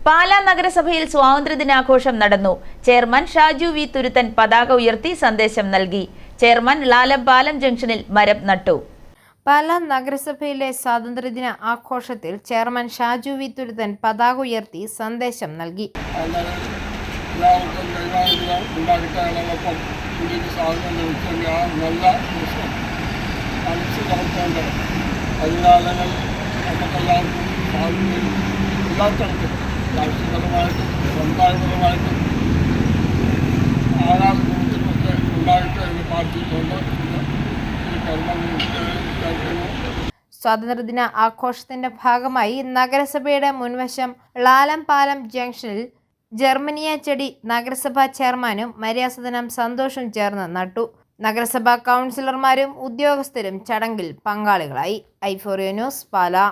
പാലാ നഗരസഭയിൽ സ്വാതന്ത്ര്യദിനാഘോഷം നടന്നു. Chairman Shaju V Thuruthan പതാക ഉയർത്തി സന്ദേശം നൽകി. ചെയർമാൻ ലാലംപാലം ജംഗ്ഷനിൽ മരം നട്ടു. പാലാ നഗരസഭയിലെ സ്വാതന്ത്ര്യദിന ആഘോഷത്തിൽ ചെയർമാൻ ഷാജു വി തുരുത്തൻ പതാക ഉയർത്തി സന്ദേശം നൽകി. രാഷ്ട്രീയപരമായിട്ടും സമുദായപരമായിട്ടും ആരാധനത്തിനൊക്കെ ഉണ്ടായിട്ട് എന്ന് പ്രാർത്ഥിച്ചുകൊണ്ട് സ്വാതന്ത്ര്യദിന ആഘോഷത്തിന്റെ ഭാഗമായി നഗരസഭയുടെ മുൻവശം ലാലംപാലം ജംഗ്ഷനിൽ ജർമ്മനിയ ചെടി നഗരസഭാ ചെയർമാനും മര്യാദനം സന്തോഷും ചേർന്ന് നട്ടു. നഗരസഭാ കൗൺസിലർമാരും ഉദ്യോഗസ്ഥരും ചടങ്ങിൽ പങ്കാളികളായി. ഐഫോറിയ ന്യൂസ്, പാലാ.